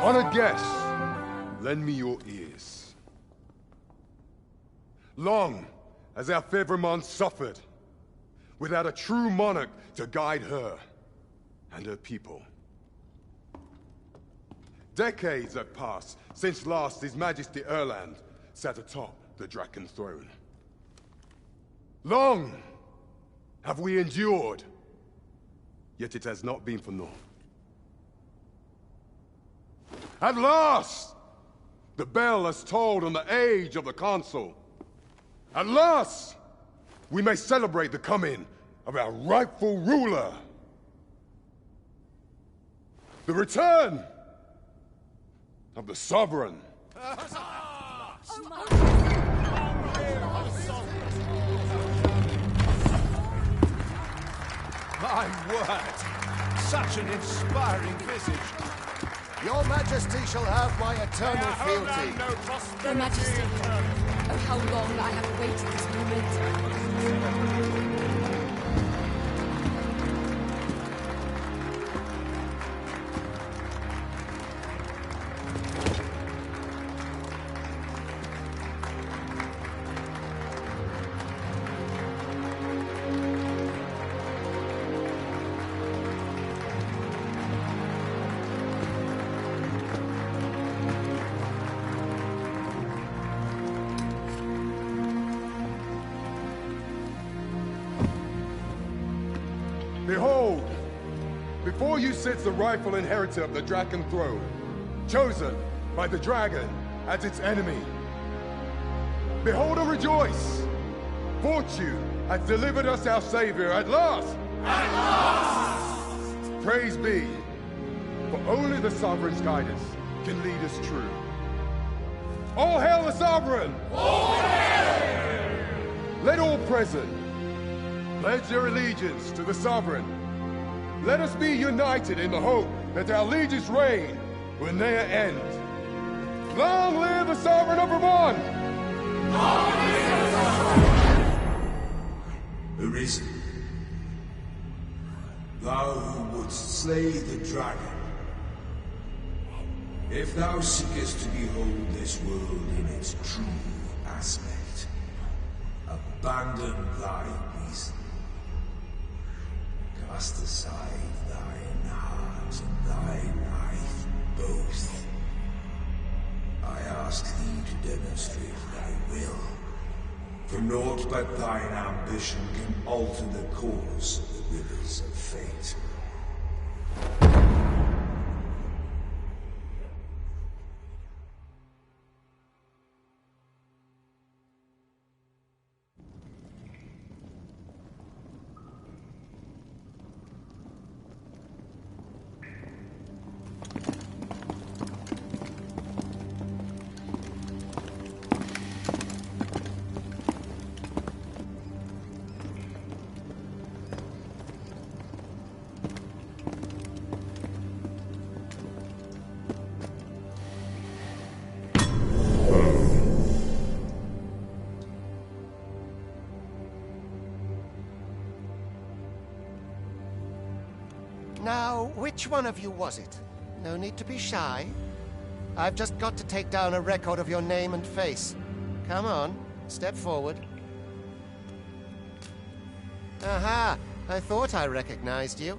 Honored guests, lend me your ears. Long has our Fevrimond suffered, without a true monarch to guide her and her people. Decades have passed since last His Majesty Erland sat atop the Draken throne. Long have we endured, yet it has not been for naught. At last, the bell has tolled on the age of the Consul. At last, we may celebrate the coming of our rightful ruler. The return of the Sovereign. My word! Such an inspiring visage. Your Majesty shall have my eternal fealty. Your Majesty, oh, how long I have awaited this moment. Behold, before you sits the rightful inheritor of the Draken throne, chosen by the dragon as its enemy. Behold and rejoice! Fortune has delivered us our savior at last! At last! Praise be, for only the Sovereign's guidance can lead us true. All hail the Sovereign! All hail! Let all present pledge their allegiance to the Sovereign. Let us be united in the hope that our liege's reign will ne'er end. Long live the Sovereign of Vermont! Long live the Sovereign! Arisen, thou who wouldst slay the dragon, if thou seekest to behold this world in its true aspect, abandon thy reason. Cast aside thine heart and thy life both. I ask thee to demonstrate thy will, for naught but thine ambition can alter the course of the rivers of fate. Now, which one of you was it? No need to be shy. I've just got to take down a record of your name and face. Come on, step forward. Aha! I thought I recognized you.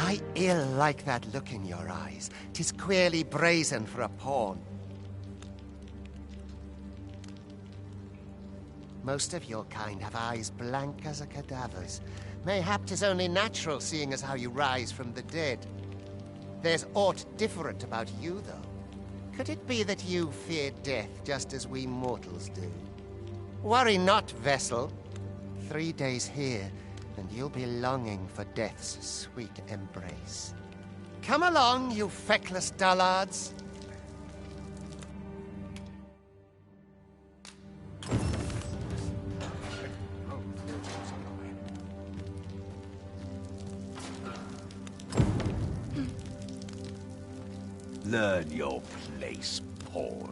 I ill like that look in your eyes. 'Tis queerly brazen for a pawn. Most of your kind have eyes blank as a cadaver's. Mayhap 'tis only natural, seeing as how you rise from the dead. There's aught different about you, though. Could it be that you fear death just as we mortals do? Worry not, vessel. 3 days here, and you'll be longing for death's sweet embrace. Come along, you feckless dullards. Learn your place, Paul.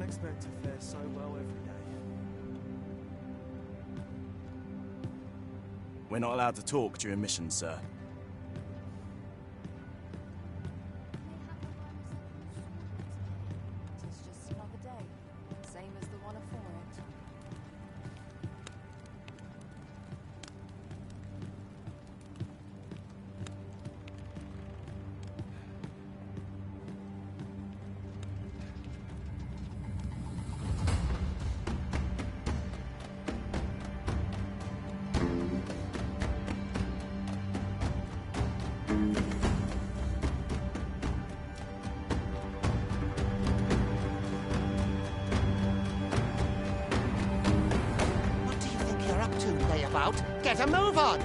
Expect to fare so well every day. We're not allowed to talk during missions, sir. It's just another day, same as the one afore it. Get a move on!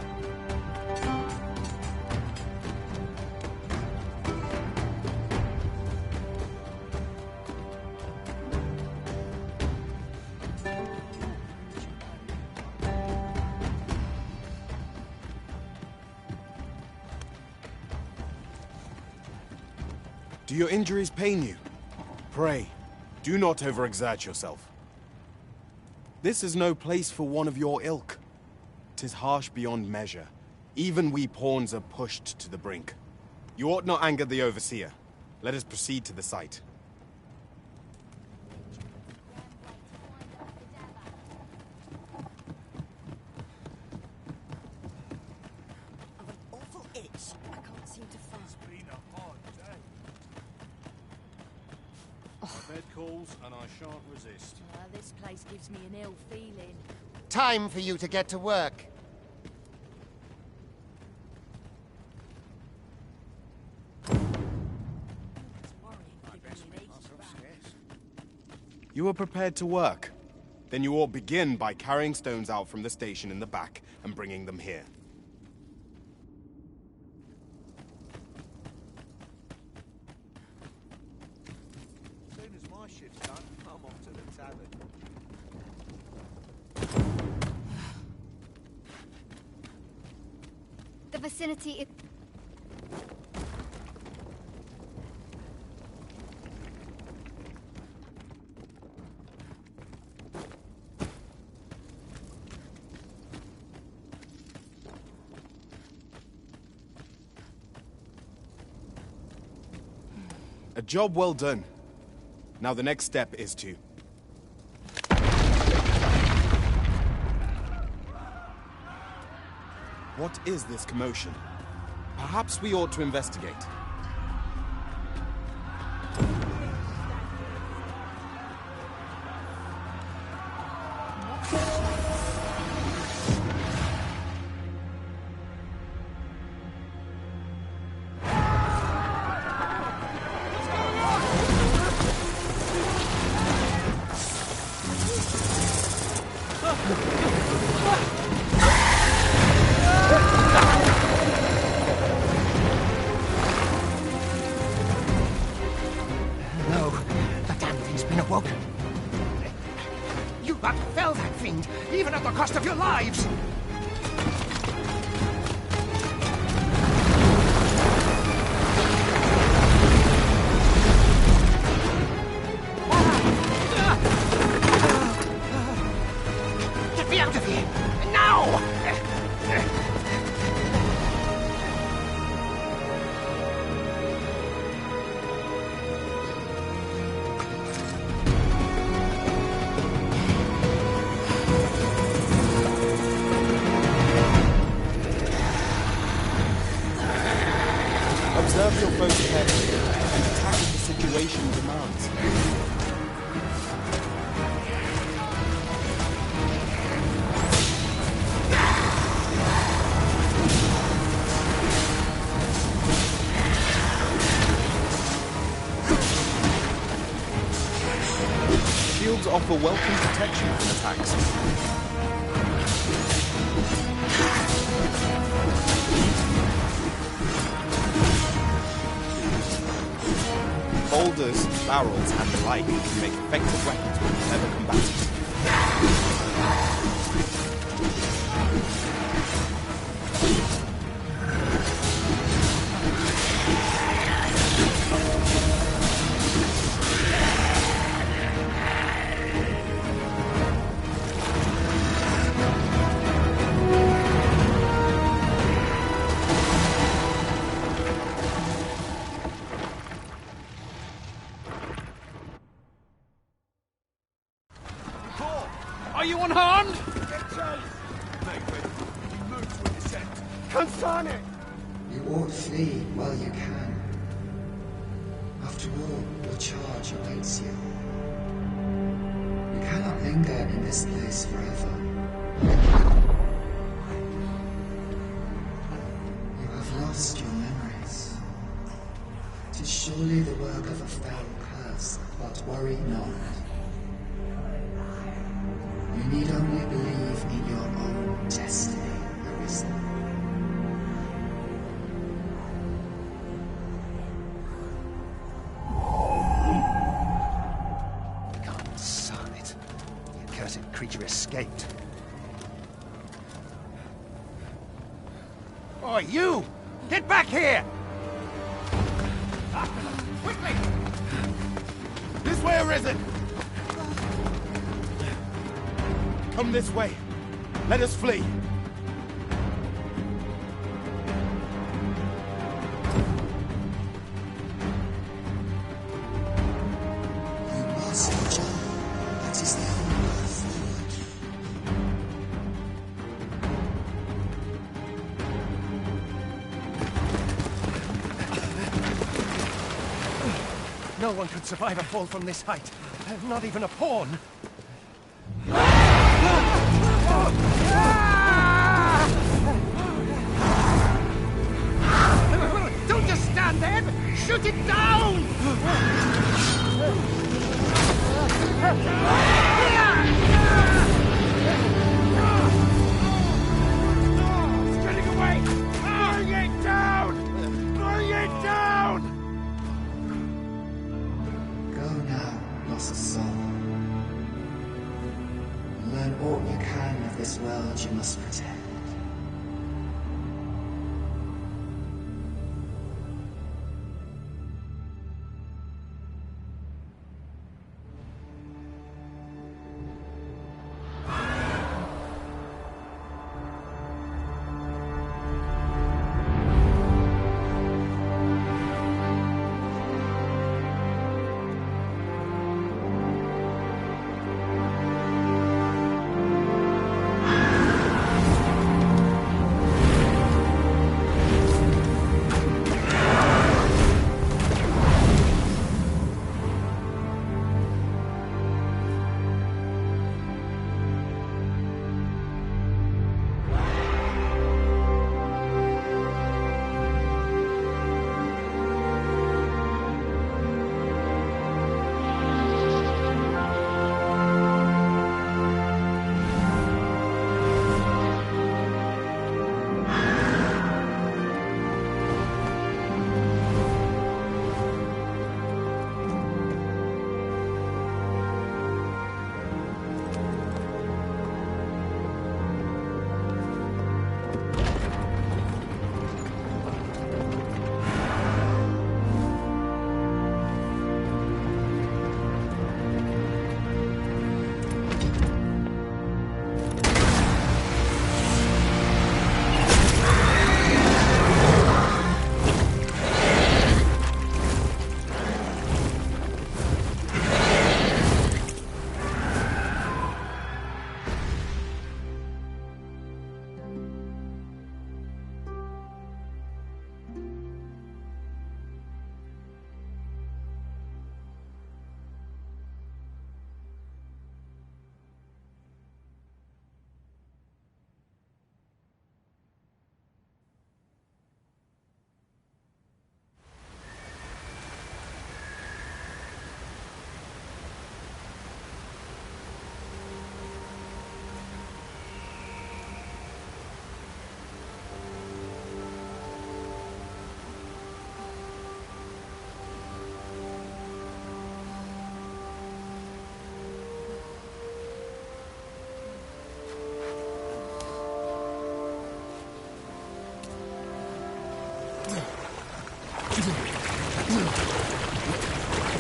Do your injuries pain you? Pray, do not overexert yourself. This is no place for one of your ilk. 'Tis harsh beyond measure. Even we pawns are pushed to the brink. You ought not anger the overseer. Let us proceed to the site. I've an awful itch. I can't seem to find. It's been a hard day. My bed calls, and I shan't resist. This place gives me an ill feeling. Time for you to get to work. You are prepared to work? Then you ought begin by carrying stones out from the station in the back and bringing them here. As soon as my shift's done, I'm off to the tavern. The vicinity is... A job well done. Now the next step is to... What is this commotion? Perhaps we ought to investigate. even at the cost of your lives! Get me out of here! Now! Observe your foes carefully and attack as the situation demands. Shields offer welcome protection from attacks. Boulders, barrels, and the like can make effective weapons with clever combatants. Are you unharmed? Consane! You ought flee while you can. After all, your charge awaits you. You cannot linger in this place forever. You have lost your memories. It is surely the work of a foul curse, but worry not. You need only believe in your own destiny, Arisen. Consane it. The accursed creature escaped. Oh, you! Get back here! After them, quickly! This way, Arisen! Come this way. Let us flee. You must jump. That is the only path forward. No one could survive a fall from this height. Not even a pawn. Don't just stand there! Shoot it down! It's getting away! Bring it down! Bring it down! Go now, lost soul. Learn all you can of this world you must protect.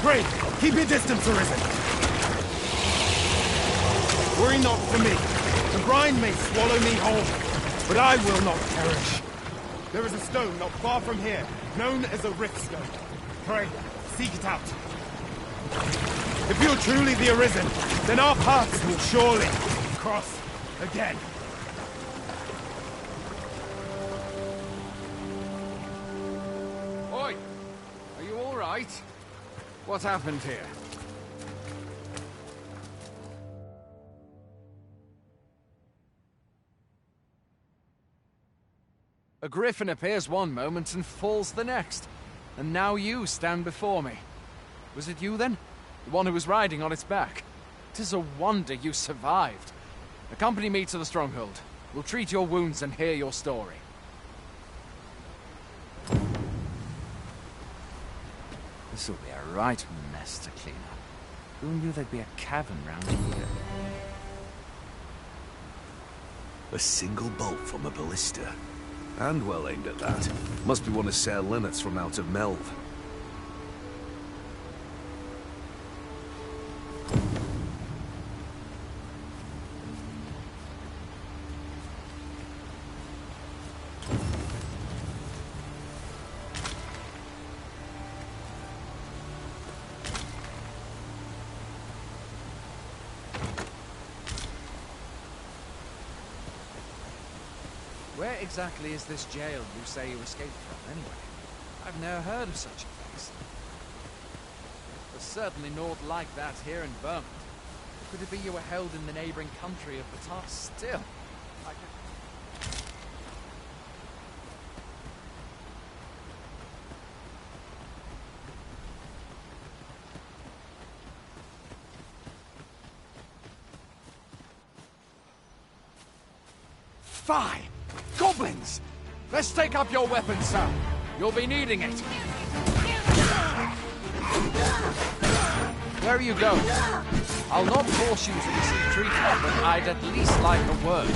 Pray, keep your distance, Arisen. Worry not for me. The brine may swallow me whole, but I will not perish. There is a stone not far from here, known as a rift stone. Pray, seek it out. If you're truly the Arisen, then our paths will surely cross again. Oi! Are you all right? What happened here? A griffin appears one moment and falls the next. And now you stand before me. Was it you then? The one who was riding on its back? 'Tis a wonder you survived. Accompany me to the stronghold. We'll treat your wounds and hear your story. This'll be a right mess to clean up. Who knew there'd be a cavern round here? A single bolt from a ballista. And well aimed at that. Must be one of Sir Leonard's from out of Melve. Where exactly is this jail you say you escaped from, anyway? I've never heard of such a place. There's certainly naught like that here in Vermont. Could it be you were held in the neighboring country of Batar? Still, I could... Fie! Goblins! Let's take up your weapons, sir. You'll be needing it. Where are you going? I'll not force you to receive treatment, but I'd at least like a word.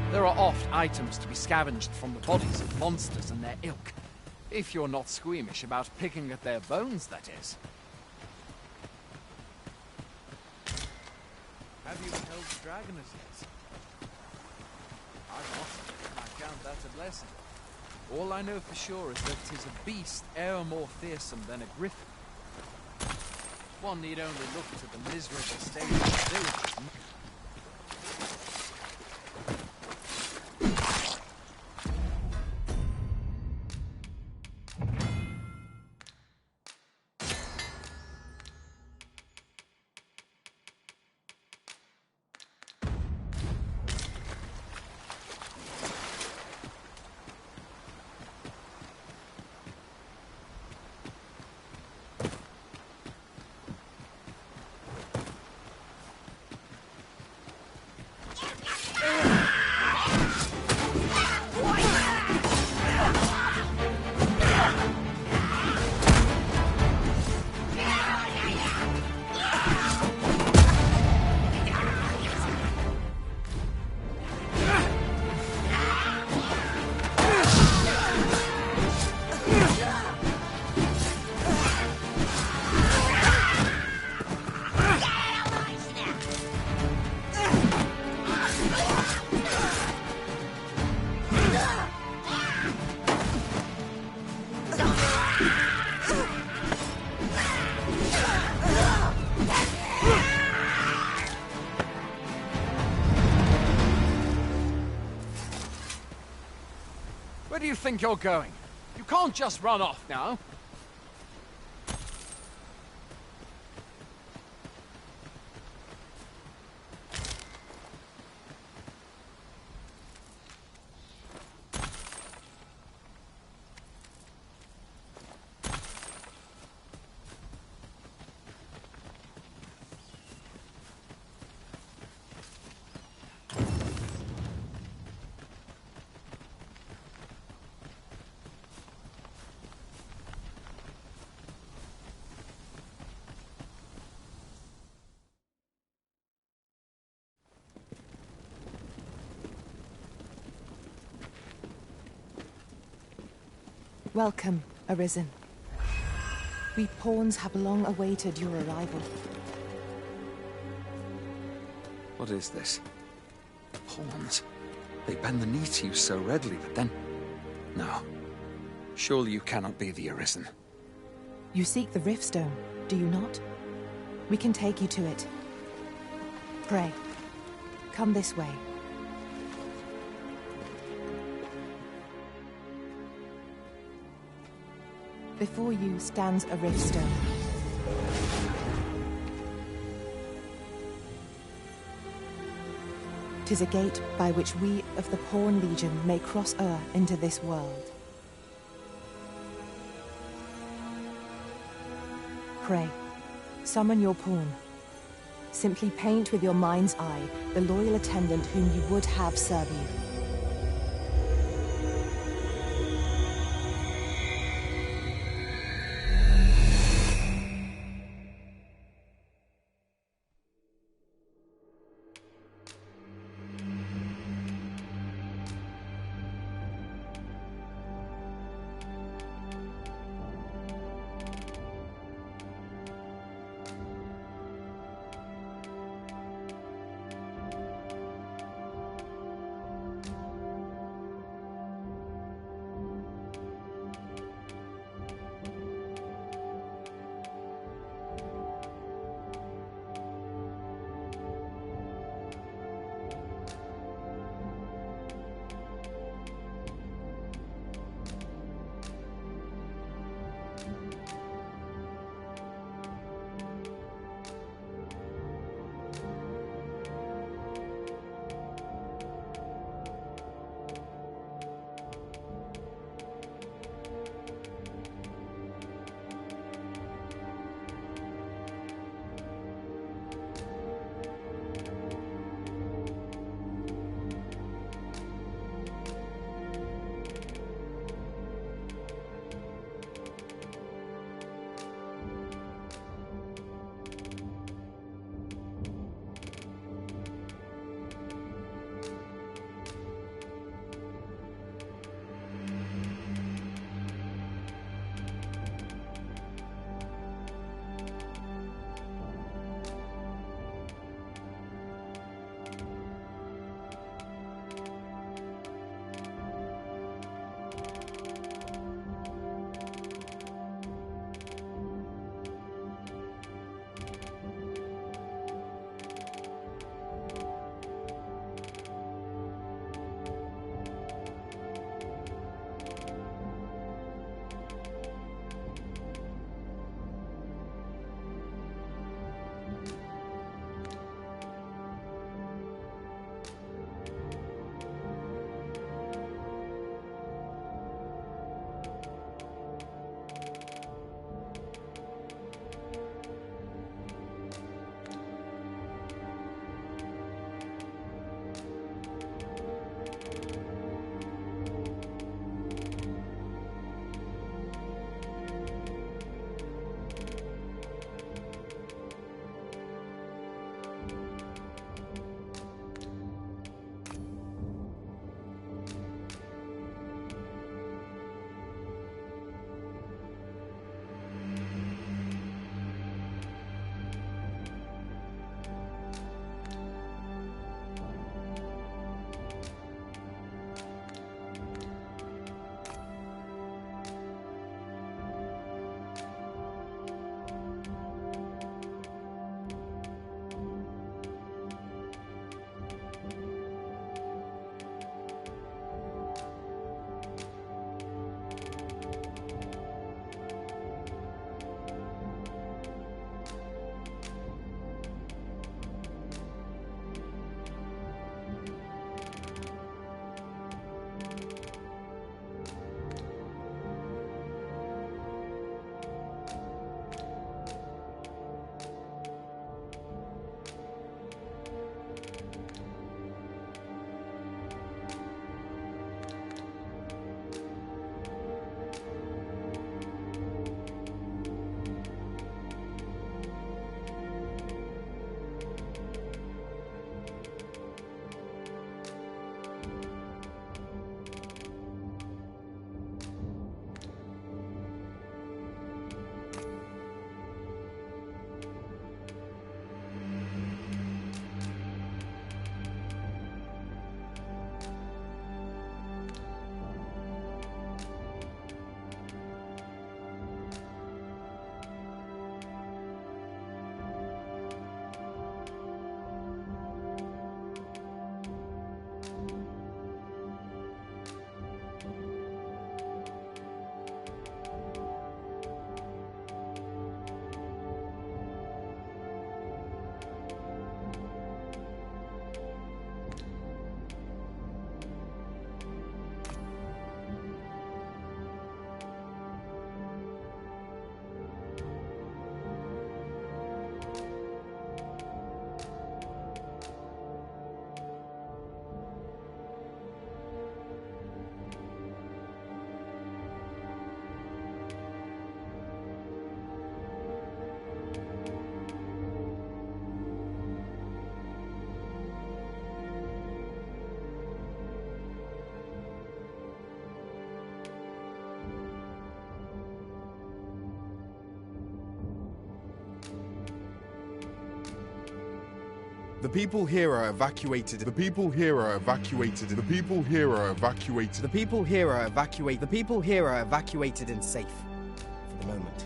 There are oft items to be scavenged from the bodies of monsters and their ilk. If you're not squeamish about picking at their bones, that is. Have you beheld the dragon as yet? I've not, and I count that a blessing. All I know for sure is that 'tis a beast e'er more fearsome than a griffin. One need only look to the miserable state of the villagers. Where do you think you're going? You can't just run off now. Welcome, Arisen. We pawns have long awaited your arrival. What is this? Pawns? They bend the knee to you so readily, but then... No. Surely you cannot be the Arisen. You seek the Riftstone, do you not? We can take you to it. Pray, come this way. Before you stands a Riftstone. Tis a gate by which we of the Pawn Legion may cross into this world. Pray, summon your pawn. Simply paint with your mind's eye the loyal attendant whom you would have serve you. The people here are evacuated. The people here are evacuated. The people here are evacuated. The people here are evacuated. The people here are evacuated and safe. For the moment.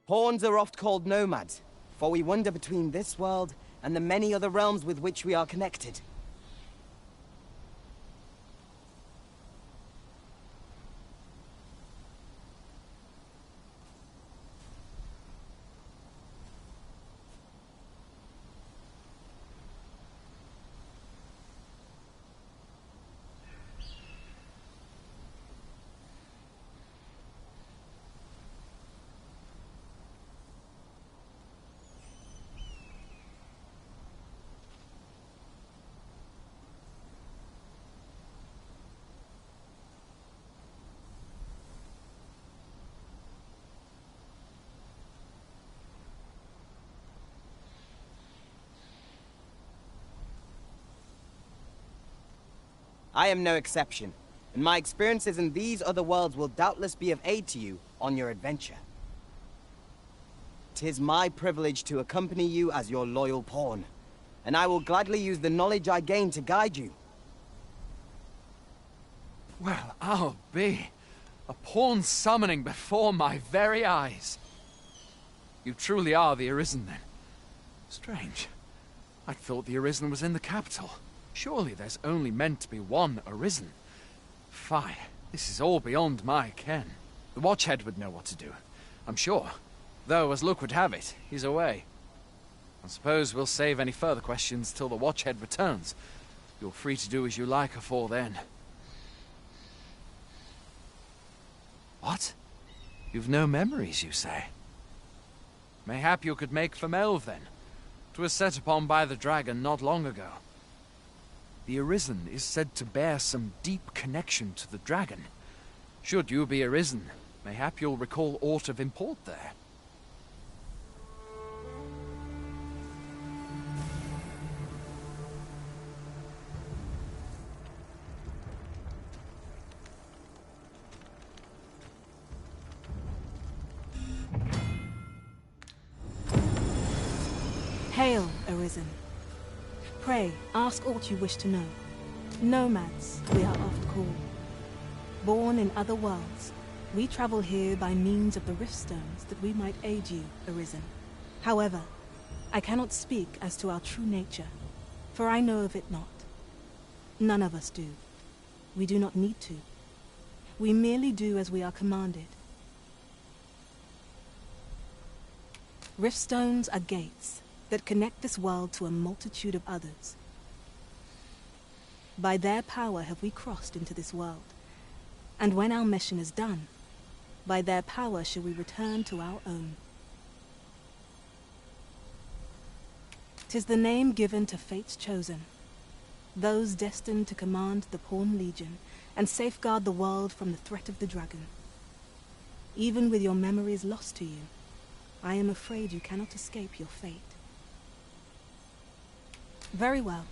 Pawns are oft called nomads, for we wander between this world and the many other realms with which we are connected. I am no exception, and my experiences in these other worlds will doubtless be of aid to you on your adventure. 'Tis my privilege to accompany you as your loyal pawn, and I will gladly use the knowledge I gain to guide you. Well, I'll be. A pawn summoning before my very eyes. You truly are the Arisen, then. Strange. I thought the Arisen was in the capital. Surely there's only meant to be one Arisen. Fine. This is all beyond my ken. The Watchhead would know what to do, I'm sure. Though, as luck would have it, he's away. I suppose we'll save any further questions till the Watchhead returns. You're free to do as you like afore then. What? You've no memories, you say? Mayhap you could make for Melve, then. 'Twas set upon by the dragon not long ago. The Arisen is said to bear some deep connection to the dragon. Should you be Arisen, mayhap you'll recall aught of import there. Hail, Arisen. Pray, ask aught you wish to know. Nomads, we are oft called. Born in other worlds, we travel here by means of the rift stones that we might aid you, Arisen. However, I cannot speak as to our true nature, for I know of it not. None of us do. We do not need to. We merely do as we are commanded. Rift stones are gates that connect this world to a multitude of others. By their power have we crossed into this world. And when our mission is done, by their power shall we return to our own. 'Tis the name given to fate's chosen, those destined to command the Pawn Legion and safeguard the world from the threat of the dragon. Even with your memories lost to you, I am afraid you cannot escape your fate. Very well.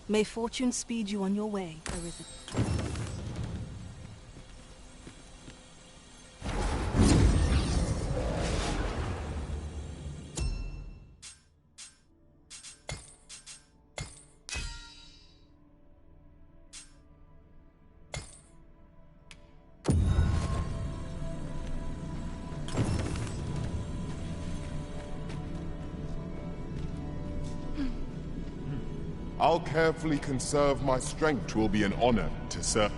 May fortune speed you on your way, Arisen. I'll carefully conserve my strength. It will be an honor to serve.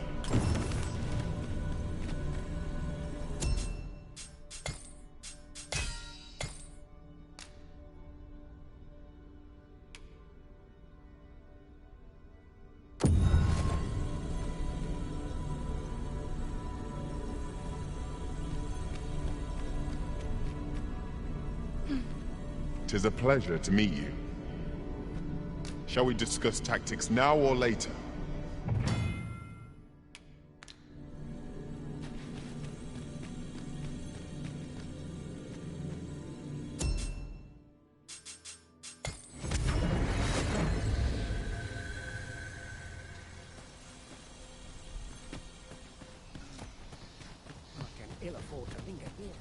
Tis a pleasure to meet you. Shall we discuss tactics now or later? I can ill afford to linger here.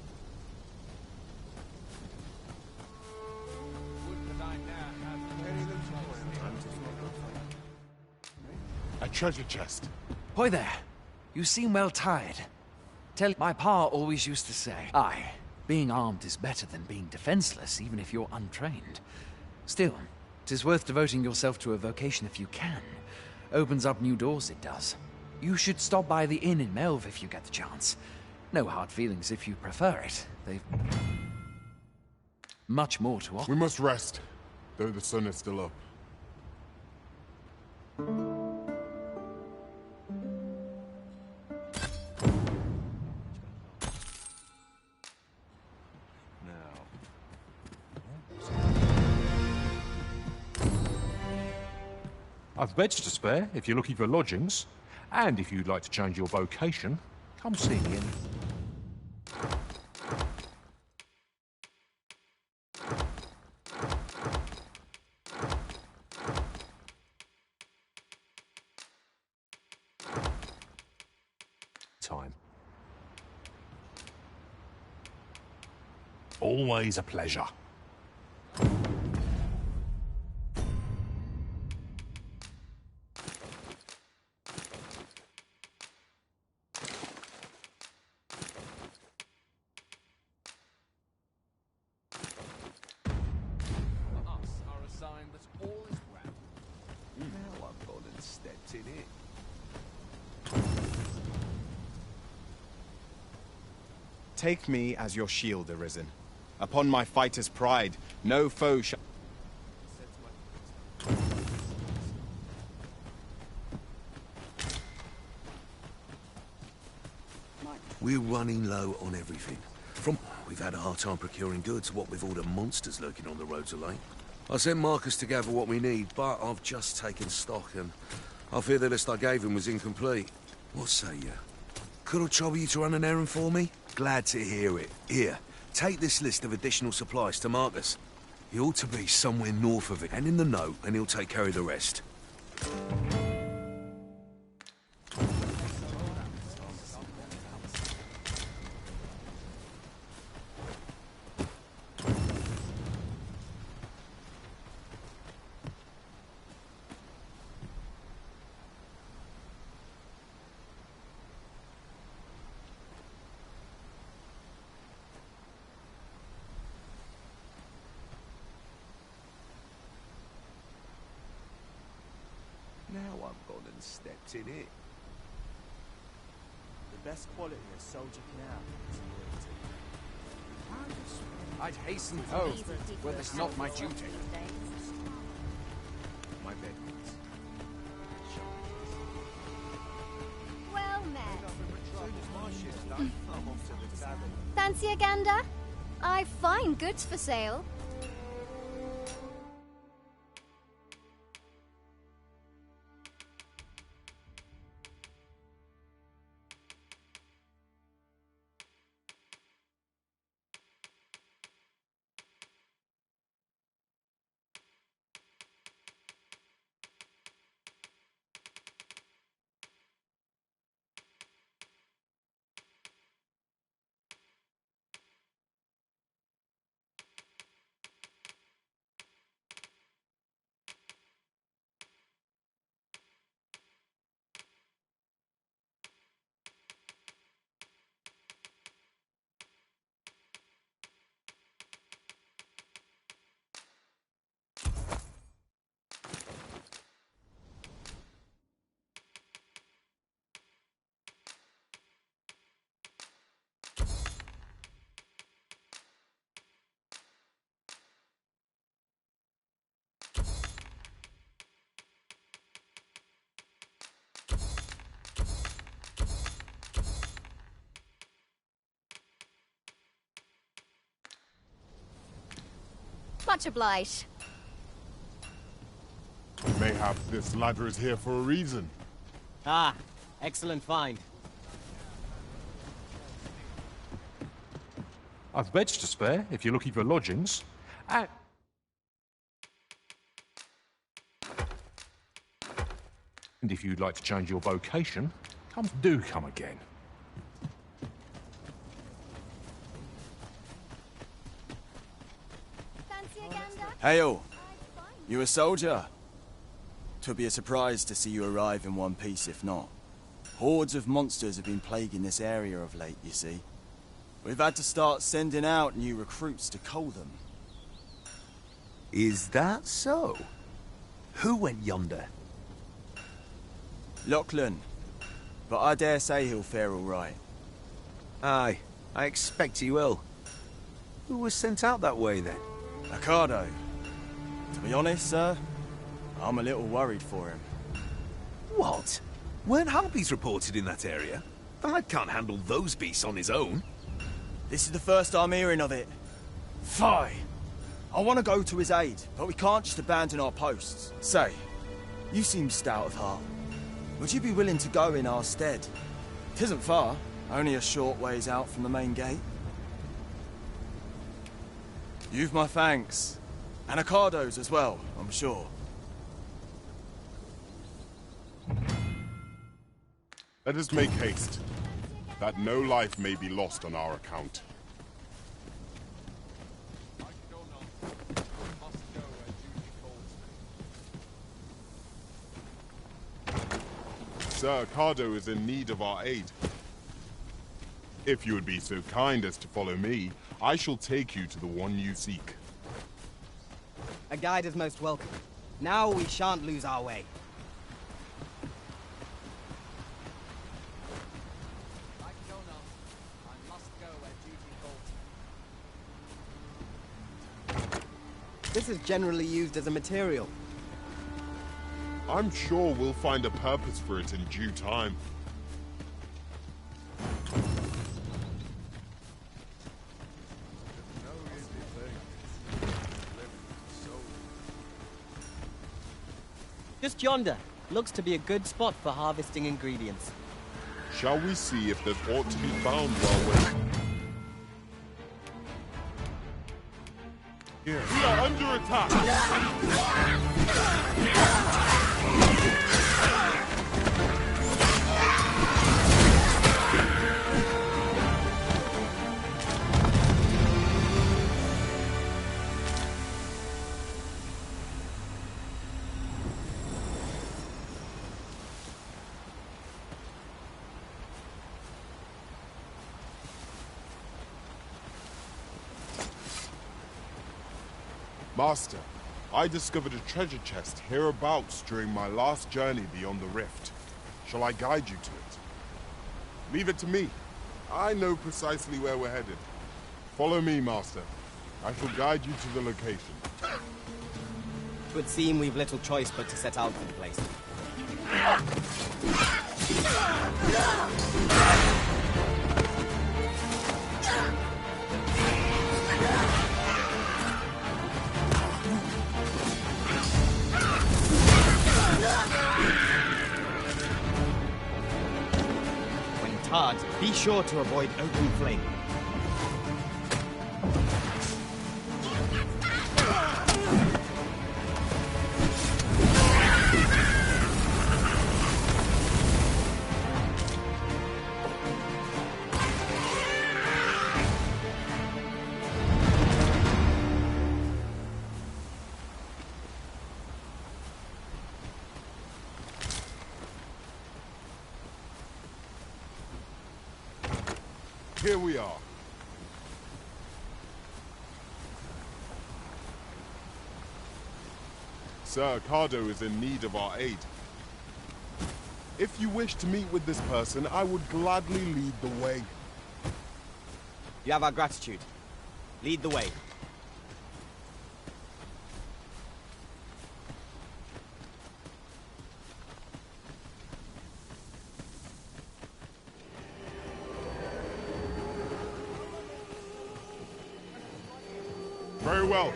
A treasure chest. Hoy there. You seem well tired. My pa always used to say, aye, being armed is better than being defenseless, even if you're untrained. Still, 'tis worth devoting yourself to a vocation if you can. Opens up new doors, it does. You should stop by the inn in Melve if you get the chance. No hard feelings if you prefer it. They've much more to offer. We must rest, though the sun is still up. I've beds to spare if you're looking for lodgings. And if you'd like to change your vocation, come see me in. Time. Always a pleasure. Take me as your shield, Arisen. Upon my fighter's pride, no foe shall... We're running low on everything. We've had a hard time procuring goods, what with all the monsters lurking on the roads of late. I sent Marcus to gather what we need, but I've just taken stock and I fear the list I gave him was incomplete. What say you? Could I trouble you to run an errand for me? Glad to hear it. Here, take this list of additional supplies to Marcus. He ought to be somewhere north of it, and in the note, and he'll take care of the rest. Now I've gone and stepped in it. The best quality a soldier can have. I'd hasten home, were this not my duty. My bed. Fancy a gander? I've fine goods for sale. Much obliged. Mayhap this ladder is here for a reason. Ah, excellent find. I've beds to spare if you're looking for lodgings. And if you'd like to change your vocation, come again. Hail! You a soldier? 'Twould be a surprise to see you arrive in one piece if not. Hordes of monsters have been plaguing this area of late, you see. We've had to start sending out new recruits to cull them. Is that so? Who went yonder? Lachlan. But I dare say he'll fare all right. Aye, I expect he will. Who was sent out that way then? Ricardo. To be honest, sir, I'm a little worried for him. What? Weren't harpies reported in that area? The lad can't handle those beasts on his own. This is the first I'm hearing of it. Fie! I want to go to his aid, but we can't just abandon our posts. Say, you seem stout of heart. Would you be willing to go in our stead? 'Tisn't far, only a short ways out from the main gate. You've my thanks. And Ricardo's as well, I'm sure. Let us make haste, that no life may be lost on our account. Sir Ricardo is in need of our aid. If you would be so kind as to follow me, I shall take you to the one you seek. A guide is most welcome. Now we shan't lose our way. This is generally used as a material. I'm sure we'll find a purpose for it in due time. Just yonder. Looks to be a good spot for harvesting ingredients. Shall we see if there's aught to be found while we're... We are under attack! Master, I discovered a treasure chest hereabouts during my last journey beyond the rift. Shall I guide you to it? Leave it to me. I know precisely where we're headed. Follow me, Master. I shall guide you to the location. It would seem we've little choice but to set out for the place. hard, be sure to avoid open flame. Here we are. Sir Cardo is in need of our aid. If you wish to meet with this person, I would gladly lead the way. You have our gratitude. Lead the way. Very well.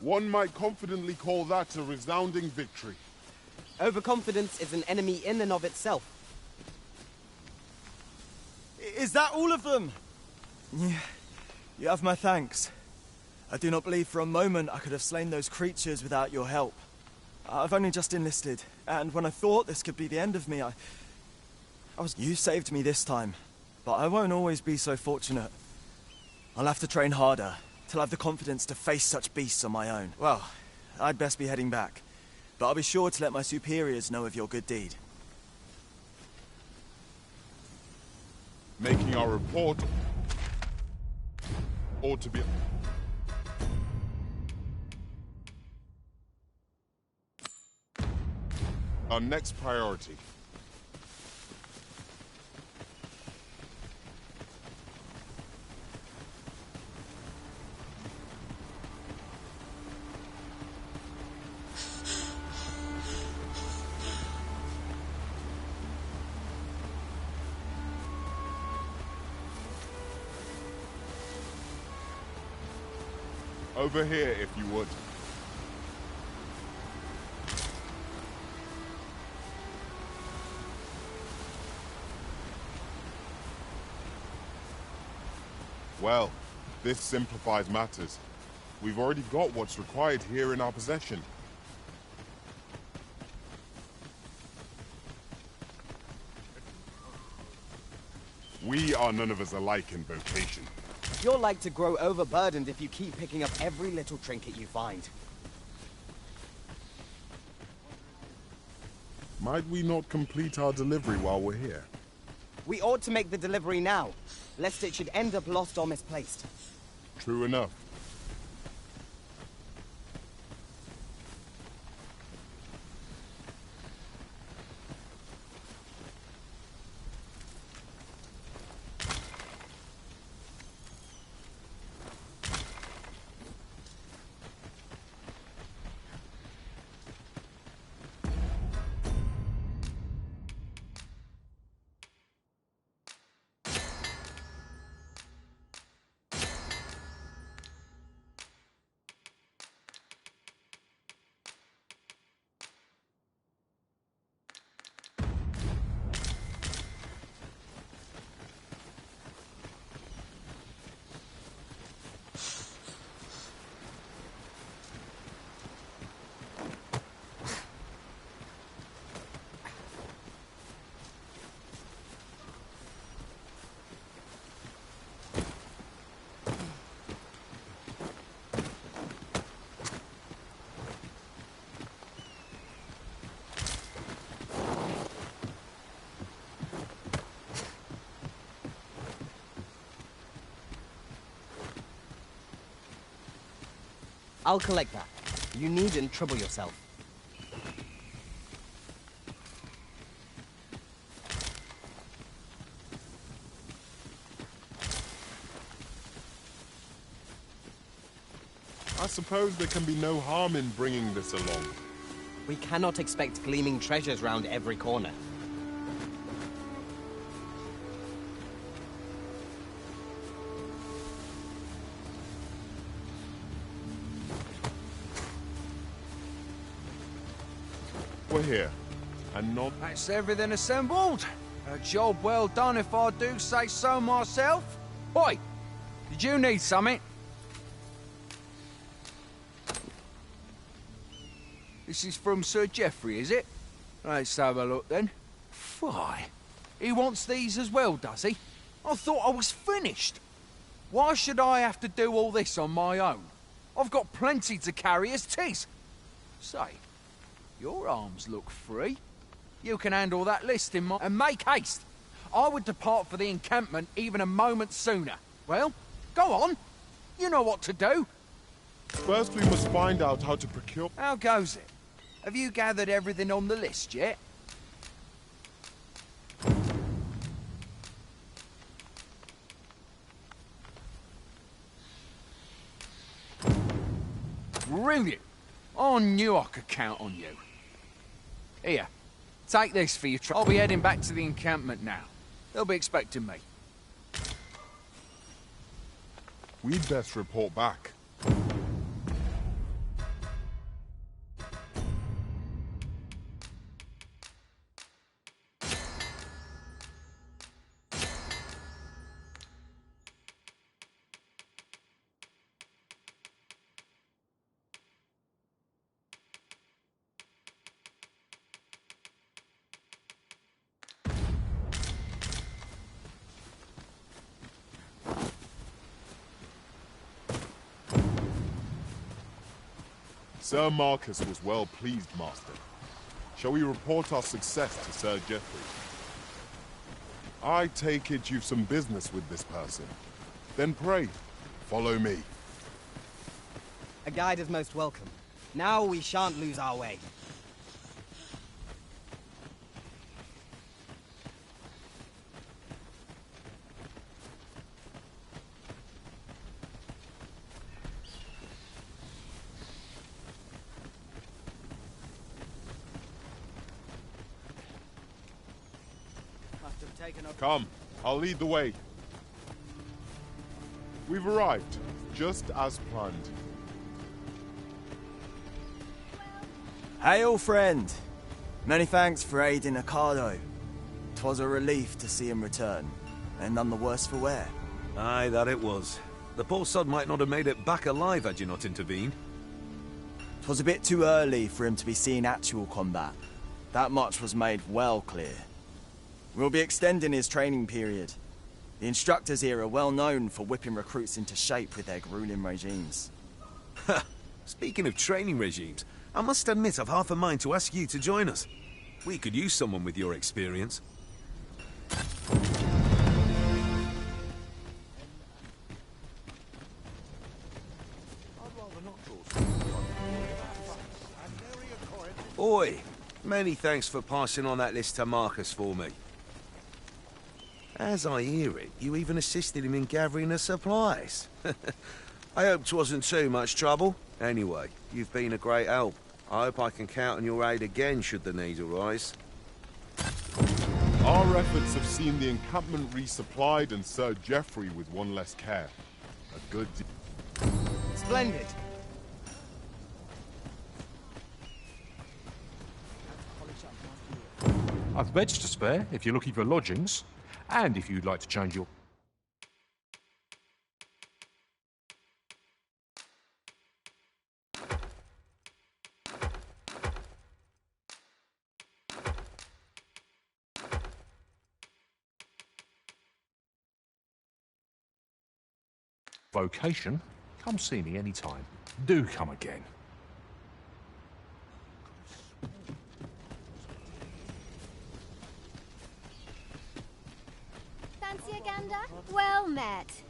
One might confidently call that a resounding victory. Overconfidence is an enemy in and of itself. Is that all of them? Yeah, you have my thanks. I do not believe for a moment I could have slain those creatures without your help. I've only just enlisted, and when I thought this could be the end of me, You saved me this time, but I won't always be so fortunate. I'll have to train harder, till I have the confidence to face such beasts on my own. Well, I'd best be heading back, but I'll be sure to let my superiors know of your good deed. Making our report ought to be... our next priority. Over here, if you would. Well, this simplifies matters. We've already got what's required here in our possession. We are none of us alike in vocation. You're like to grow overburdened if you keep picking up every little trinket you find. Might we not complete our delivery while we're here? We ought to make the delivery now, lest it should end up lost or misplaced. True enough. I'll collect that. You needn't trouble yourself. I suppose there can be no harm in bringing this along. We cannot expect gleaming treasures round every corner. We're here, and not... That's everything assembled. A job well done if I do say so myself. Oi, did you need something? This is from Sir Geoffrey, is it? Let's have a look then. Fie. He wants these as well, does he? I thought I was finished. Why should I have to do all this on my own? I've got plenty to carry as 'tis. Say, your arms look free. You can handle that list in my... And make haste. I would depart for the encampment even a moment sooner. Well, go on. You know what to do. First we must find out how to procure... How goes it? Have you gathered everything on the list yet? Brilliant. I knew I could count on you. Here, take this for your trouble. I'll be heading back to the encampment now. They'll be expecting me. We'd best report back. Sir Marcus was well pleased, Master. Shall we report our success to Sir Geoffrey? I take it you've some business with this person. Then pray, follow me. A guide is most welcome. Now we shan't lose our way. Come, I'll lead the way. We've arrived, just as planned. Hail, friend! Many thanks for aiding Ocado. 'Twas a relief to see him return, and none the worse for wear. Aye, that it was. The poor sod might not have made it back alive had you not intervened. 'Twas a bit too early for him to be seeing actual combat. That much was made well clear. We'll be extending his training period. The instructors here are well known for whipping recruits into shape with their grueling regimes. Speaking of training regimes, I must admit I've half a mind to ask you to join us. We could use someone with your experience. Oi, many thanks for passing on that list to Marcus for me. As I hear it, you even assisted him in gathering the supplies. I hope 'twasn't too much trouble. Anyway, you've been a great help. I hope I can count on your aid again should the need arise. Our efforts have seen the encampment resupplied and Sir Geoffrey with one less care. A good... Splendid. I've beds to spare if you're looking for lodgings, and if you'd like to change your... vocation, come see me anytime. Do come again. Fancy a gander? Well met.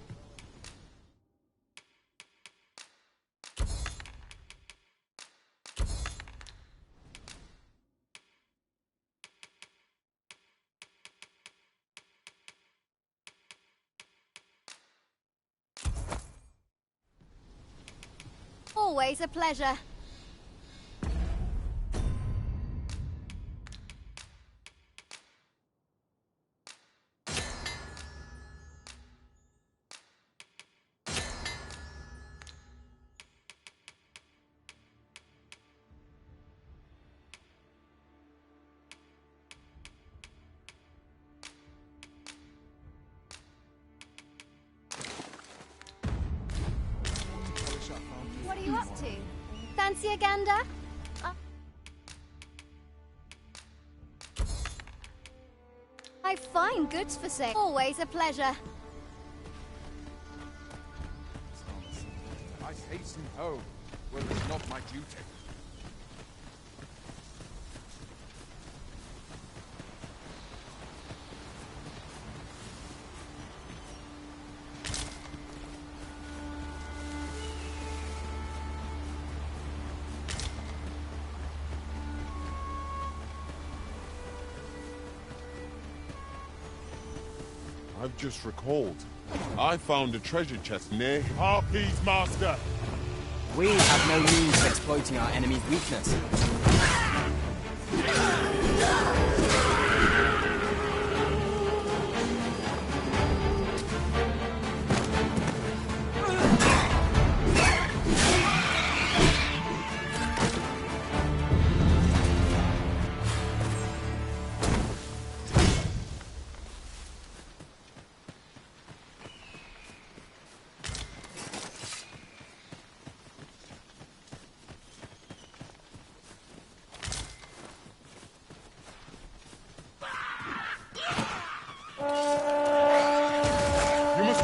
Always a pleasure. What are you up to? Fancy a gander? I find goods for sale. Always a pleasure. I hasten home, were it not my duty. I've just recalled. I found a treasure chest near Harpies, Master. We have no means of exploiting our enemy's weakness.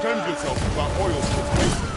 Defend yourself with that oil situation.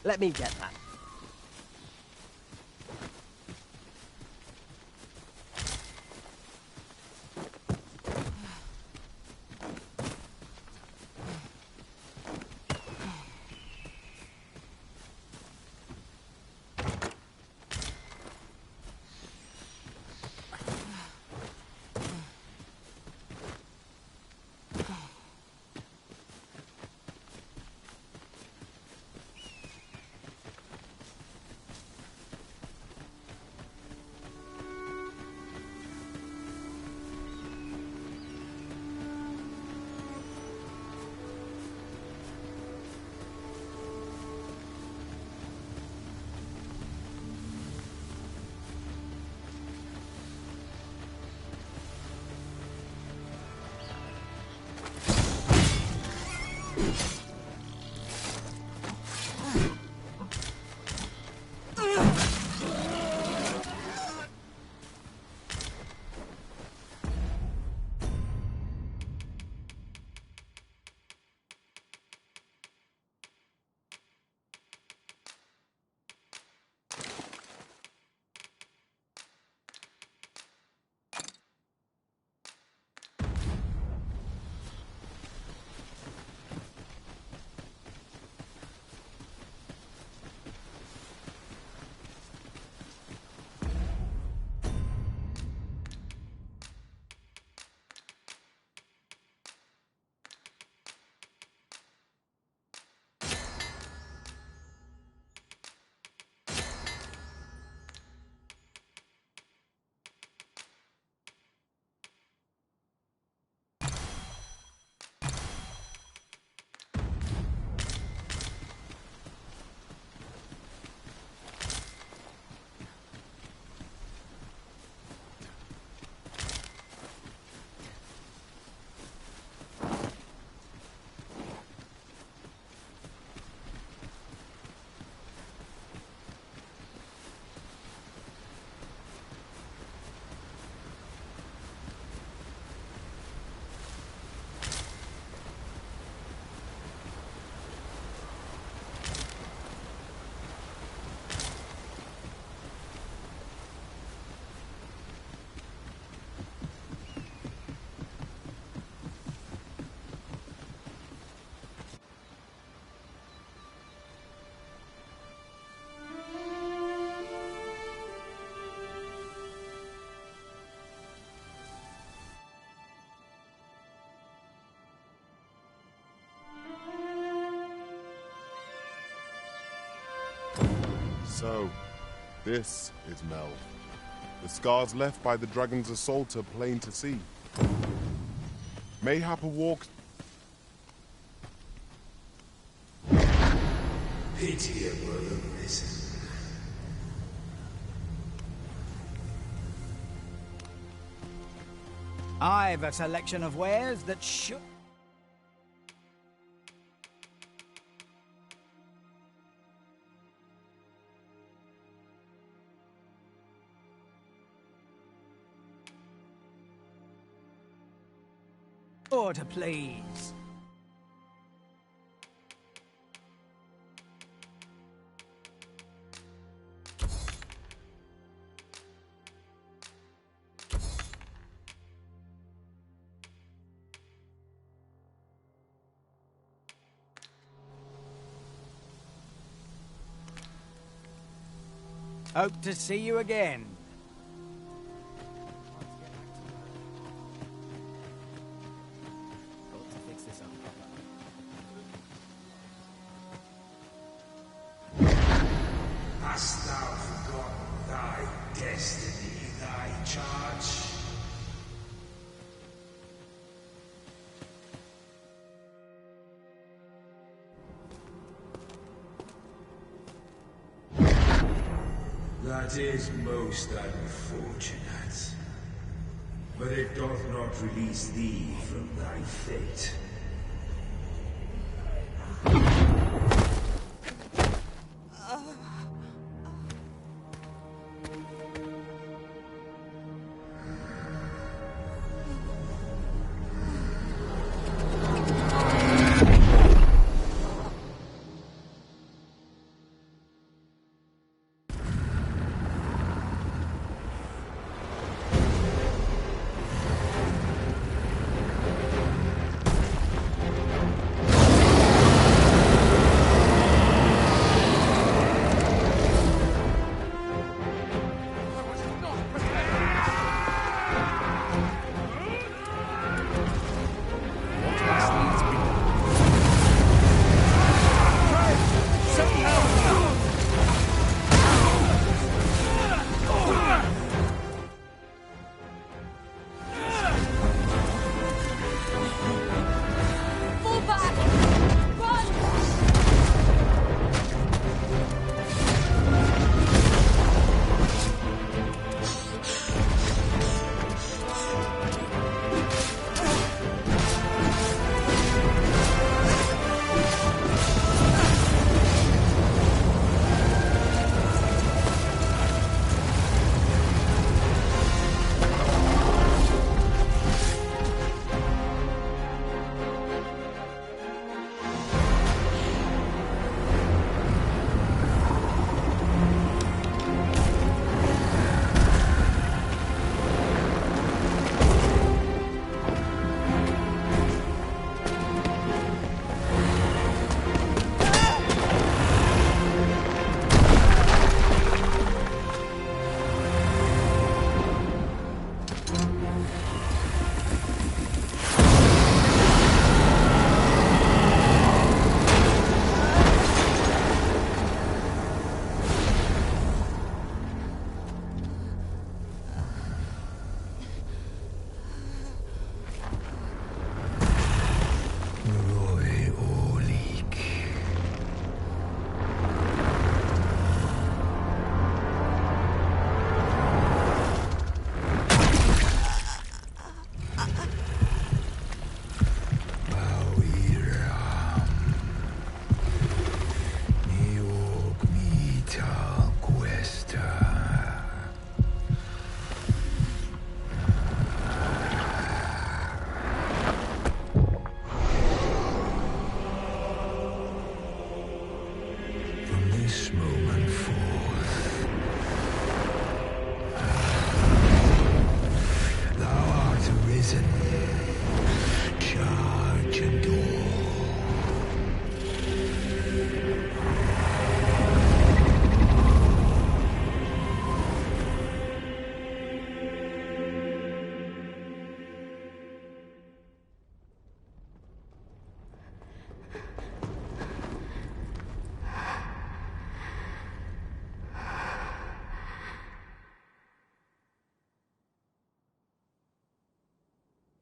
Let me get that. So, this is Melv. The scars left by the dragon's assault are plain to see. Mayhap a walk... Pitiable listen. I've a selection of wares that should... Order, please. Hope to see you again. Got to fix this up proper. Hast thou forgotten thy destiny, thy charge? That is most unfortunate. But it doth not release thee from thy fate.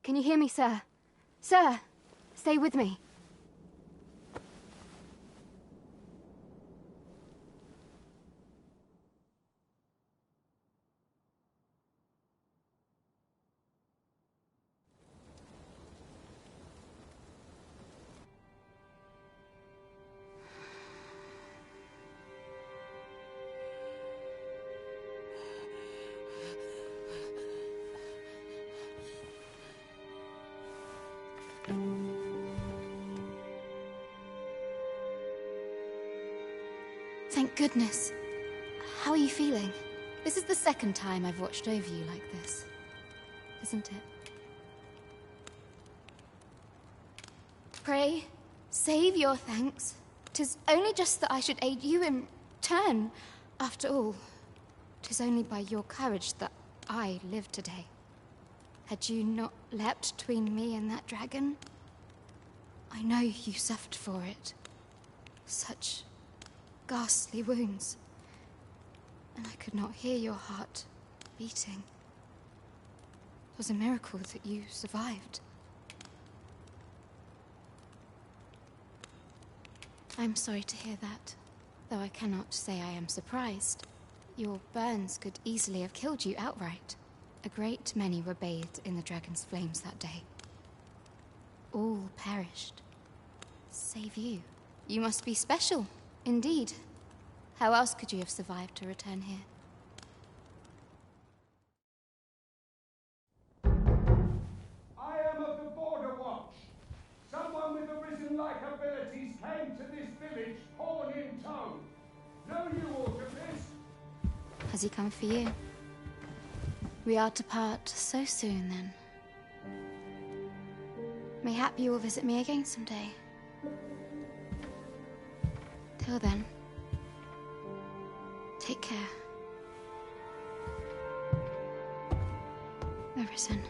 Can you hear me, sir? Sir, stay with me. Thank goodness. How are you feeling? This is the second time I've watched over you like this, isn't it? Pray, save your thanks. 'Tis only just that I should aid you in turn. After all, 'tis only by your courage that I live today. Had you not leapt between me and that dragon, I know you suffered for it. Such ghastly wounds. And I could not hear your heart beating. It was a miracle that you survived. I'm sorry to hear that, though I cannot say I am surprised. Your burns could easily have killed you outright. A great many were bathed in the dragon's flames that day. All perished. Save you. You must be special, indeed. How else could you have survived to return here? I am of the Border Watch. Someone with Arisen-like abilities came to this village, horn in tow. Know you aught of this? Has he come for you? We are to part so soon, then. Mayhap you will visit me again someday. Till then, take care. Arisen.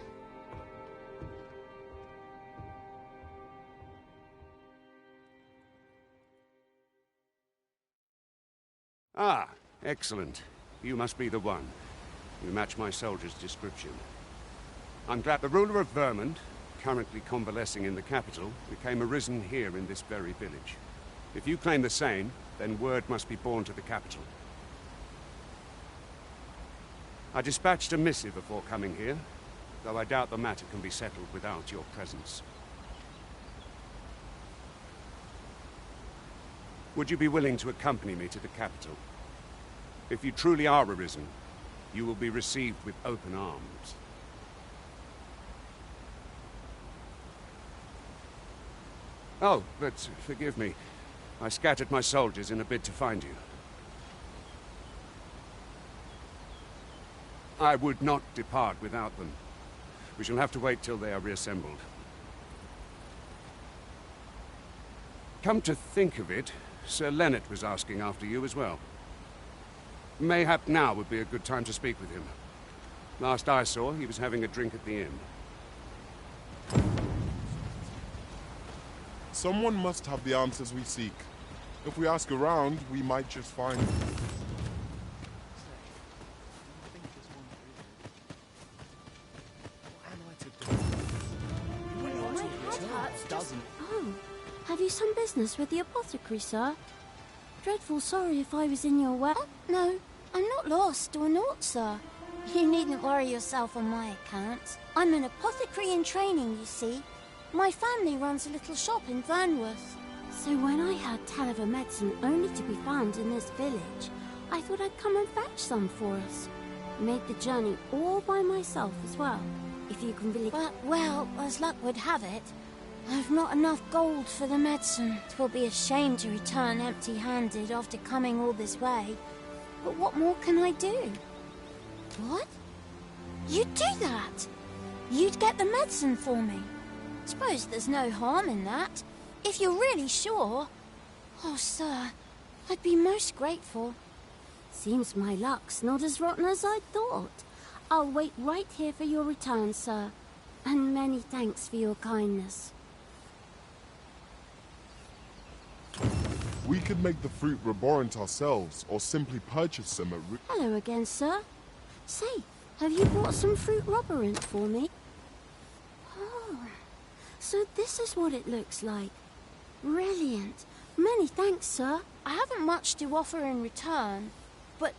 Ah, excellent. You must be the one. You match my soldier's description. I'm glad the ruler of Vermont, currently convalescing in the capital, became arisen here in this very village. If you claim the same, then word must be borne to the capital. I dispatched a missive before coming here, though I doubt the matter can be settled without your presence. Would you be willing to accompany me to the capital? If you truly are arisen, you will be received with open arms. Oh, but forgive me. I scattered my soldiers in a bid to find you. I would not depart without them. We shall have to wait till they are reassembled. Come to think of it, Sir Leonard was asking after you as well. Mayhap now would be a good time to speak with him. Last I saw, he was having a drink at the inn. Someone must have the answers we seek. If we ask around, we might just find them. Oh, have you some business with the apothecary, sir? Dreadful sorry if I was in your way. Oh, no, I'm not lost or naught, sir. You needn't worry yourself on my account. I'm an apothecary in training, you see. My family runs a little shop in Vernworth. So when I heard tell of a medicine only to be found in this village, I thought I'd come and fetch some for us. Made the journey all by myself as well, if you can believe. Well, as luck would have it, I've not enough gold for the medicine. 'Twill be a shame to return empty-handed after coming all this way. But what more can I do? What? You'd do that? You'd get the medicine for me? Suppose there's no harm in that. If you're really sure. Oh, sir, I'd be most grateful. Seems my luck's not as rotten as I thought. I'll wait right here for your return, sir. And many thanks for your kindness. We could make the fruit reborant ourselves, or simply purchase some at Hello again, sir. Say, have you brought some fruit roborant for me? So this is what it looks like. Brilliant. Many thanks, sir. I haven't much to offer in return, but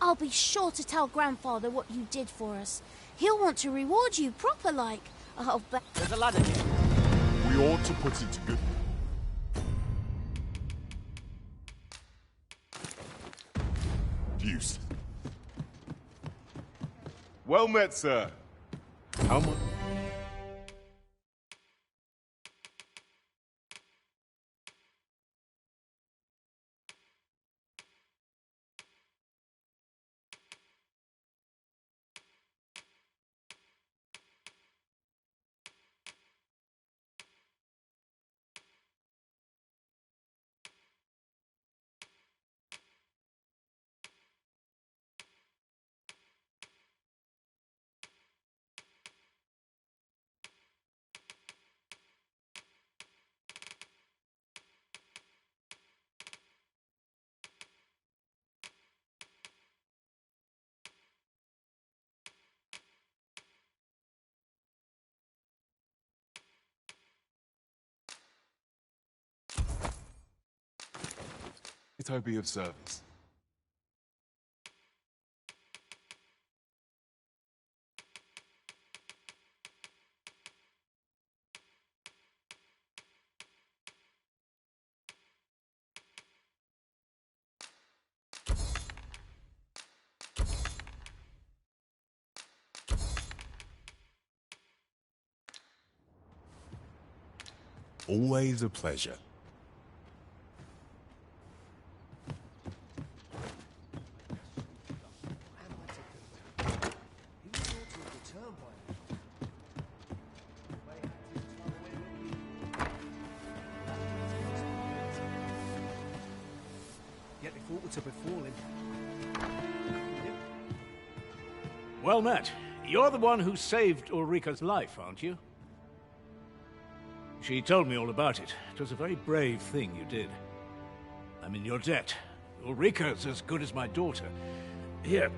I'll be sure to tell Grandfather what you did for us. He'll want to reward you proper like. I'll bet. There's a ladder here. We ought to put it to good... use. Well met, sir. How much? It'll be of service. Always a pleasure. Yet they thought to befall him. Well met. You're the one who saved Ulrika's life, aren't you? She told me all about it. It was a very brave thing you did. I'm in your debt. Ulrika's as good as my daughter. Here,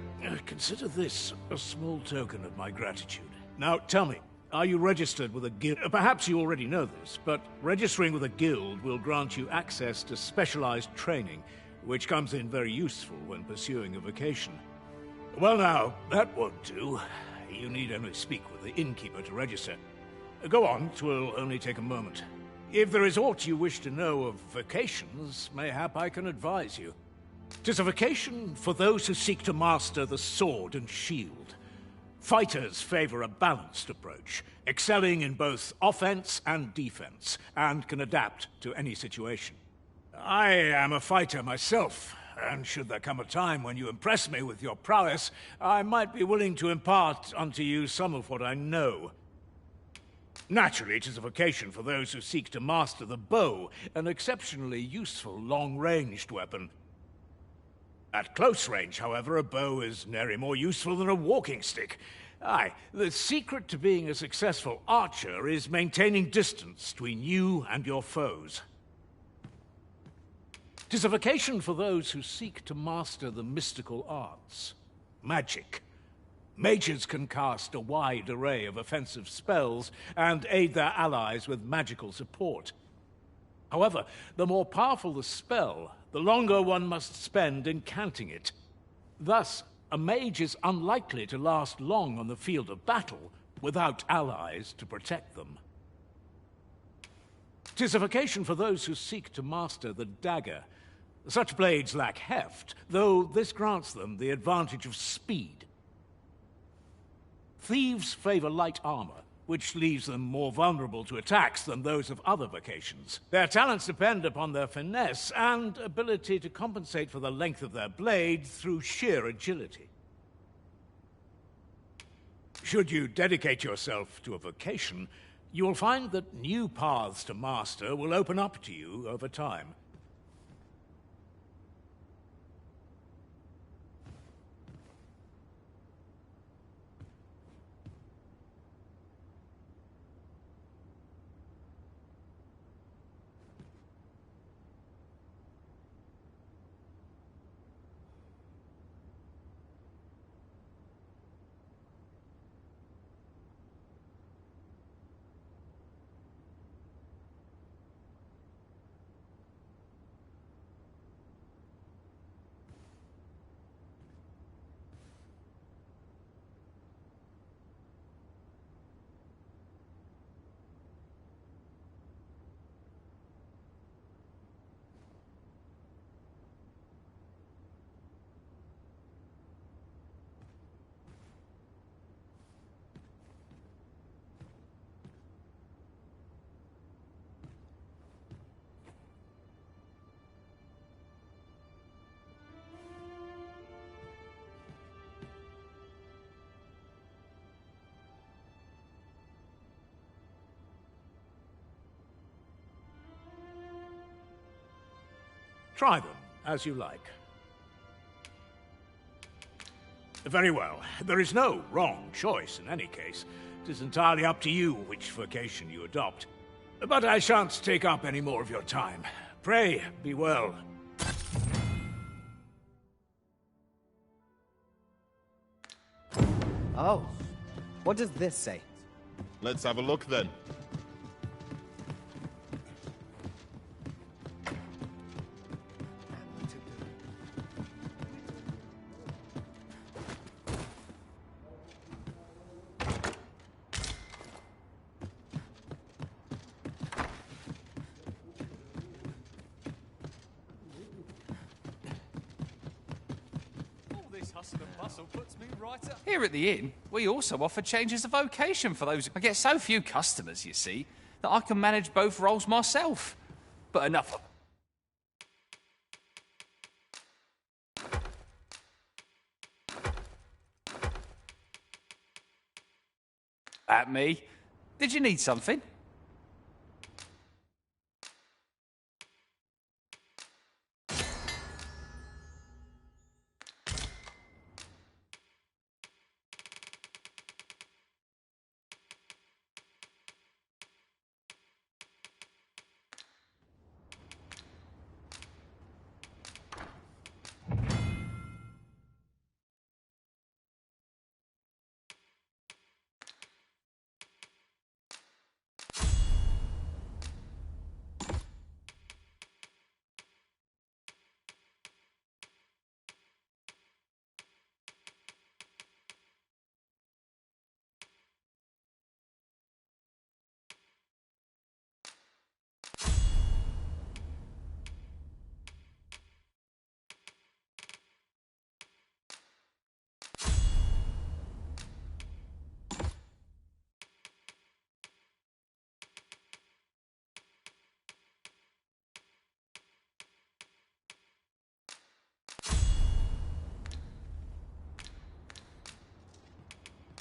consider this a small token of my gratitude. Now, tell me, are you registered with a guild? Perhaps you already know this, but registering with a guild will grant you access to specialized training, which comes in very useful when pursuing a vocation. Well now, that won't do. You need only speak with the innkeeper to register. Go on, 'twill only take a moment. If there is aught you wish to know of vocations, mayhap I can advise you. 'Tis a vocation for those who seek to master the sword and shield. Fighters favor a balanced approach, excelling in both offense and defense, and can adapt to any situation. I am a fighter myself, and should there come a time when you impress me with your prowess, I might be willing to impart unto you some of what I know. Naturally, it is a vocation for those who seek to master the bow, an exceptionally useful long-ranged weapon. At close range, however, a bow is nary more useful than a walking stick. Aye, the secret to being a successful archer is maintaining distance between you and your foes. 'Tis a vocation for those who seek to master the mystical arts. Magic. Mages can cast a wide array of offensive spells and aid their allies with magical support. However, the more powerful the spell, the longer one must spend incanting it. Thus, a mage is unlikely to last long on the field of battle without allies to protect them. 'Tis a vocation for those who seek to master the dagger. Such blades lack heft, though this grants them the advantage of speed. Thieves favor light armor, which leaves them more vulnerable to attacks than those of other vocations. Their talents depend upon their finesse and ability to compensate for the length of their blade through sheer agility. Should you dedicate yourself to a vocation, you will find that new paths to master will open up to you over time. Try them, as you like. Very well. There is no wrong choice in any case. It is entirely up to you which vocation you adopt. But I shan't take up any more of your time. Pray, be well. Oh, what does this say? Let's have a look then. Here at the inn, we also offer changes of vocation for those. I get so few customers, you see, that I can manage both roles myself. But enough of at me. Did you need something?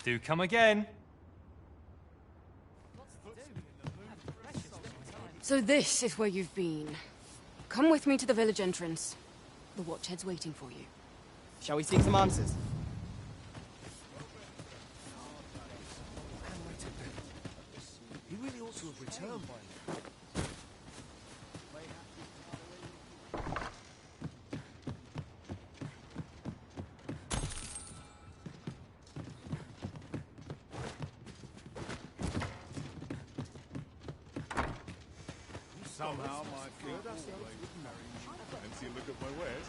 Do come again. So this is where you've been. Come with me to the village entrance. The Watchhead's waiting for you. Shall we seek some answers? He really ought to have returned by now. Somehow my good way with marriage. Fancy a look at my wares?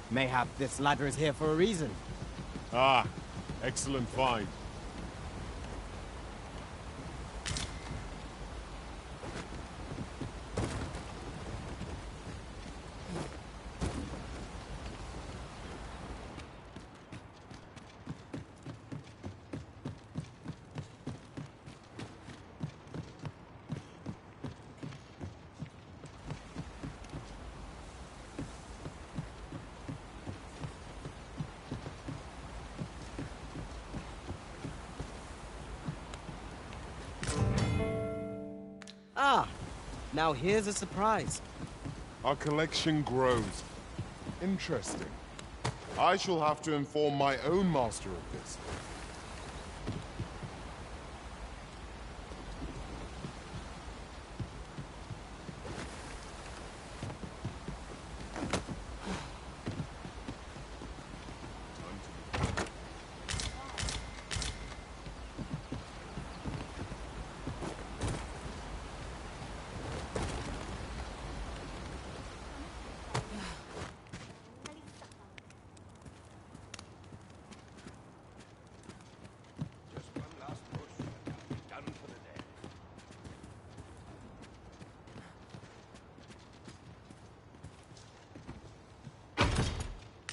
Mayhap this ladder is here for a reason. Ah, excellent find. Now here's a surprise. Our collection grows. Interesting. I shall have to inform my own master of this.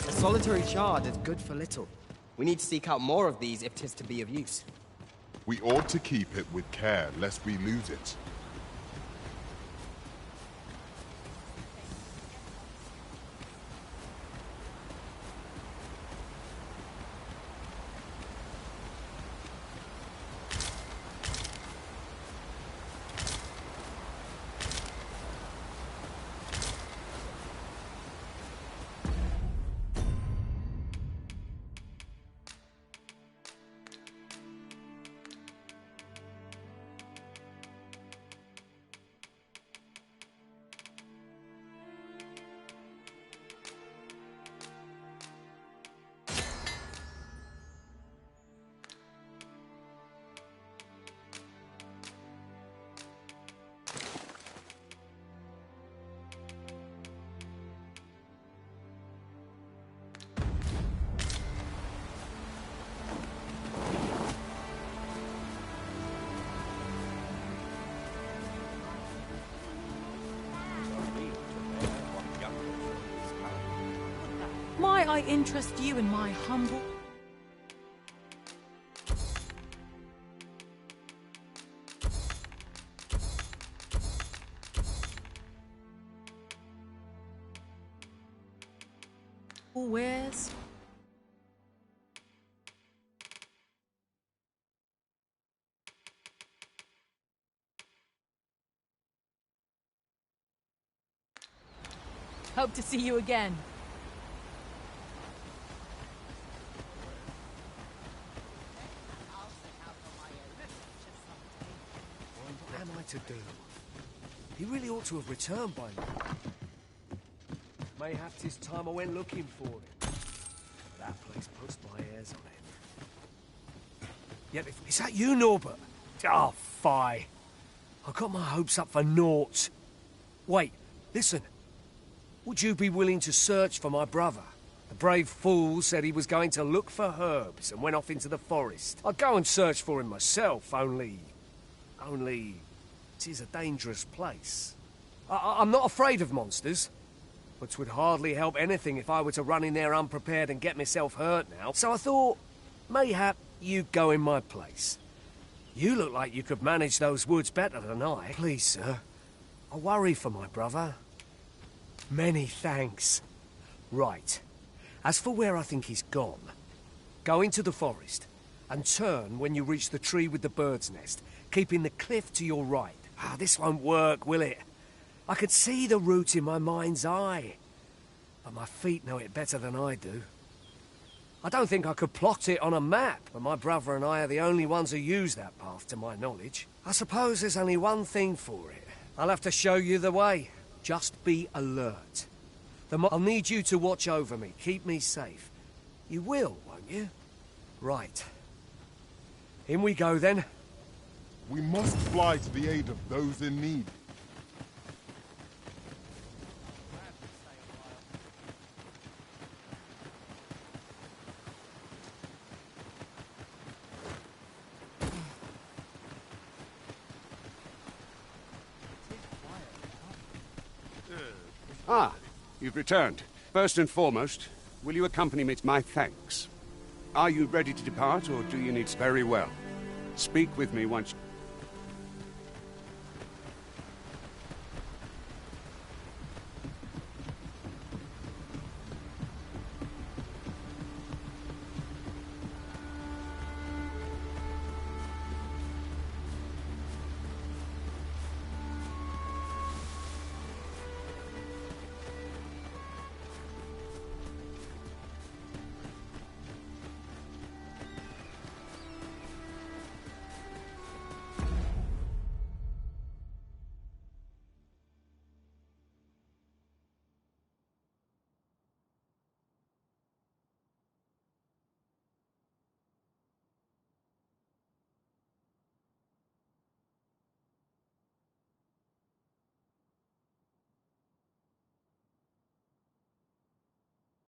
A solitary shard is good for little. We need to seek out more of these if 'tis to be of use. We ought to keep it with care, lest we lose it. Might I interest you in my humble... wares? Hope to see you again. What am I to do? He really ought to have returned by now. Mayhap 'tis time I went looking for him. That place puts my hairs on end. Yet is that you, Norbert? Oh, fie. I got my hopes up for naught. Wait, listen. Would you be willing to search for my brother? The brave fool said he was going to look for herbs and went off into the forest. I'd go and search for him myself, only... 'tis a dangerous place. I'm not afraid of monsters, but 'twould hardly help anything if I were to run in there unprepared and get myself hurt now. So I thought, mayhap you'd go in my place. You look like you could manage those woods better than I. Please, sir, I worry for my brother. Many thanks. Right. As for where I think he's gone, go into the forest and turn when you reach the tree with the bird's nest, keeping the cliff to your right. Ah, this won't work, will it? I could see the route in my mind's eye, but my feet know it better than I do. I don't think I could plot it on a map, but my brother and I are the only ones who use that path, to my knowledge. I suppose there's only one thing for it. I'll have to show you the way. Just be alert. I'll need you to watch over me, keep me safe. You will, won't you? Right. In we go, then. We must fly to the aid of those in need. Ah, you've returned. First and foremost, will you accompany me to my thanks? Are you ready to depart, or do you need... Very well. Speak with me once...